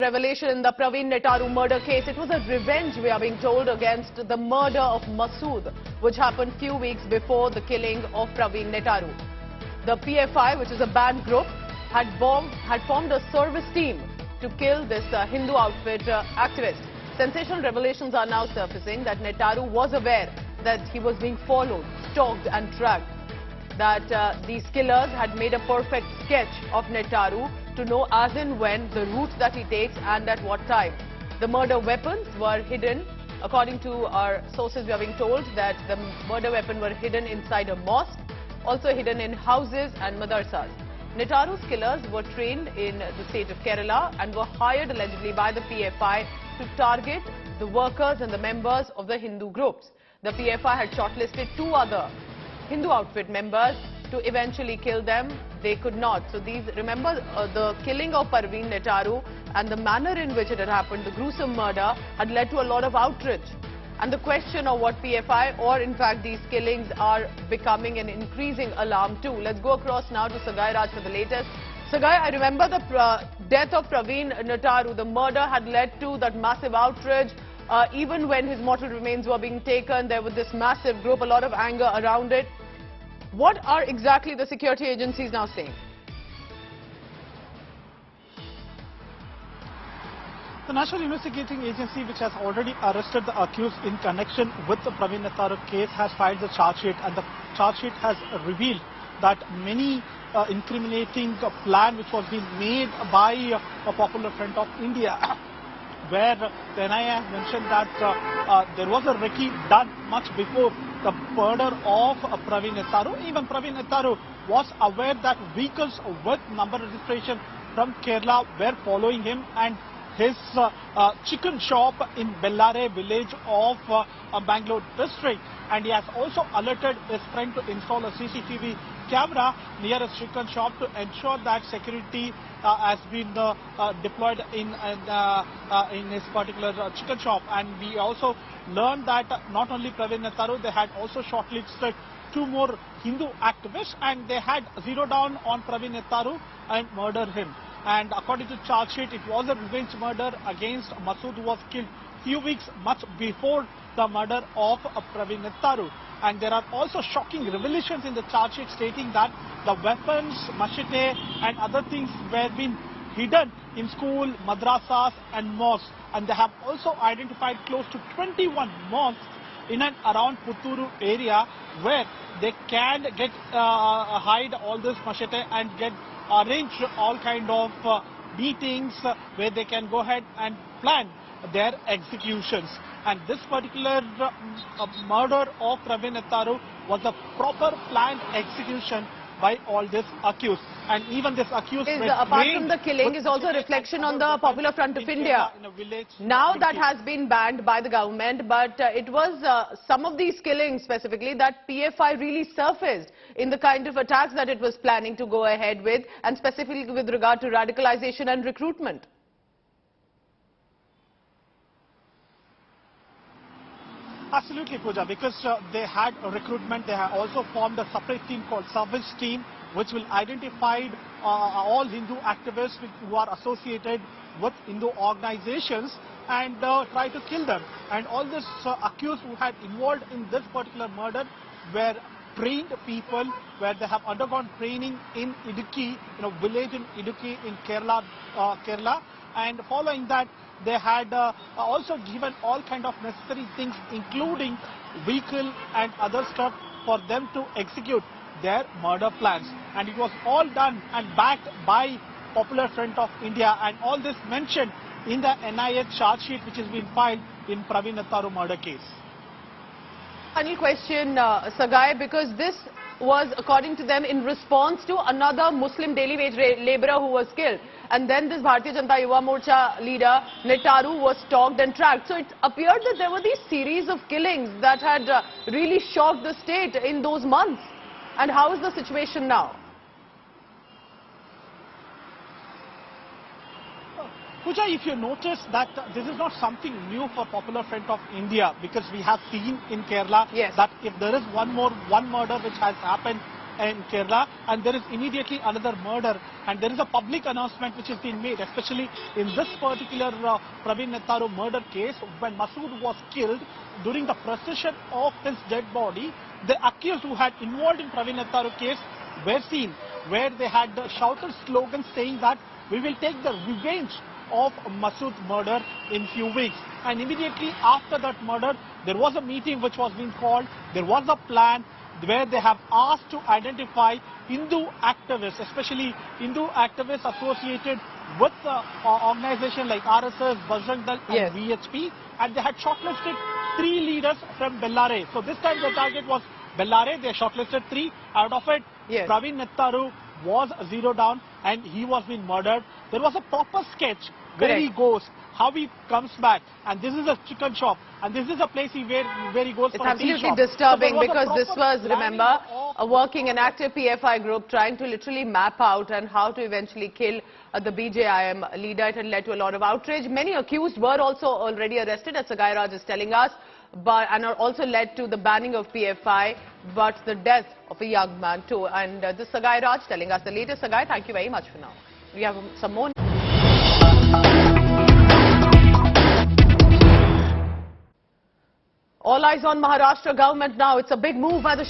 Revelation in the Praveen Nettaru murder case. It was a revenge, we are being told, against the murder of Masood, which happened few weeks before the killing of Praveen Nettaru. The PFI, which is a banned group, had formed a service team to kill this Hindu outfit activist. Sensational revelations are now surfacing that Nettaru was aware that he was being followed, stalked and tracked. That these killers had made a perfect sketch of Nettaru to know as and when the route that he takes and at what time. The murder weapons were hidden. According to our sources, we are being told that the murder weapon were hidden inside a mosque, also hidden in houses and madrasas. Nettaru's killers were trained in the state of Kerala and were hired allegedly by the PFI to target the workers and the members of the Hindu groups. The PFI had shortlisted two other Hindu outfit members to eventually kill them. They could not. So remember the killing of Praveen Nettaru and the manner in which it had happened, the gruesome murder, had led to a lot of outrage. And the question of what PFI or in fact these killings are becoming an increasing alarm too. Let's go across now to Sagai Raj for the latest. Sagai, I remember the death of Praveen Nettaru. The murder had led to that massive outrage. Even when his mortal remains were being taken, there was this massive group, a lot of anger around it. What are exactly the security agencies now saying? The National Investigating Agency, which has already arrested the accused in connection with the Praveen Nettaru case, has filed the charge sheet, and the charge sheet has revealed that many incriminating plan which was being made by a popular friend of India, where the NIA has mentioned that there was a recce done much before the murder of Praveen Nettaru. Even Praveen Nettaru was aware that vehicles with number registration from Kerala were following him, and his chicken shop in Bellare village of Bangalore district, and he has also alerted his friend to install a CCTV camera near his chicken shop to ensure that security has been deployed in his particular chicken shop. And we also learned that not only Praveen Nettaru, they had also shortlisted two more Hindu activists, and they had zeroed down on Praveen Nettaru and murdered him. And according to charge sheet, it was a revenge murder against Masood, who was killed few weeks much before the murder of Praveen Nettaru. And there are also shocking revelations in the charge sheet stating that the weapons, machete and other things were being hidden in school, madrasas and mosques. And they have also identified close to 21 mosques in and around Putturu area where they can get hide all this machete and get arrange all kind of meetings where they can go ahead and plan their executions. And this particular murder of Praveen Nettaru was a proper planned execution by all these accused. And even this accused apart from the killing is also a reflection on the Popular Front of India. Now that has been banned by the government, but it was some of these killings specifically that PFI really surfaced in the kind of attacks that it was planning to go ahead with, and specifically with regard to radicalization and recruitment. Absolutely, Pooja, because they had a recruitment. They have also formed a separate team called Service Team, which will identify all Hindu activists who are associated with Hindu organizations and try to kill them. And all these accused who had involved in this particular murder were trained people, where they have undergone training in Idukki, village in Idukki in Kerala, and following that, they had also given all kind of necessary things, including vehicle and other stuff, for them to execute their murder plans. And it was all done and backed by Popular Front of India, and all this mentioned in the NIA charge sheet which has been filed in Praveen Nettaru murder case. Final question, Sagai, because this was, according to them, in response to another Muslim daily wage labourer who was killed. And then this Bharatiya Janata Yuva Morcha leader, Nettaru, was stalked and tracked. So it appeared that there were these series of killings that had really shocked the state in those months. And how is the situation now? Pooja, if you notice that this is not something new for Popular Front of India, because we have seen in Kerala that if there is one murder which has happened in Kerala, and there is immediately another murder, and there is a public announcement which has been made, especially in this particular Praveen Nettaru murder case. When Masood was killed, during the procession of his dead body, the accused who had involved in Praveen Nettaru case were seen, where they had shouted slogans saying that we will take the revenge of Masood's murder in few weeks. And immediately after that murder, there was a meeting which was being called. There was a plan where they have asked to identify Hindu activists, especially Hindu activists associated with organizations like RSS, Bajrang Dal and VHP, and they had shortlisted 3 leaders from Bellare. So this time the target was Bellare. They shortlisted 3. Out of it, Praveen Nettaru was zeroed down and he was being murdered. There was a proper sketch where he goes, how he comes back, and this is a chicken shop, and this is a place where he goes for a tea shop. It's absolutely disturbing, so because this was, remember, a working and active PFI group trying to literally map out and how to eventually kill the BJIM leader. It had led to a lot of outrage. Many accused were also already arrested, as Sagai Raj is telling us, and also led to the banning of PFI, but the death of a young man too. And this Sagai Raj telling us the latest. Sagai, thank you very much for now. We have some more. All eyes on Maharashtra government now. It's a big move by the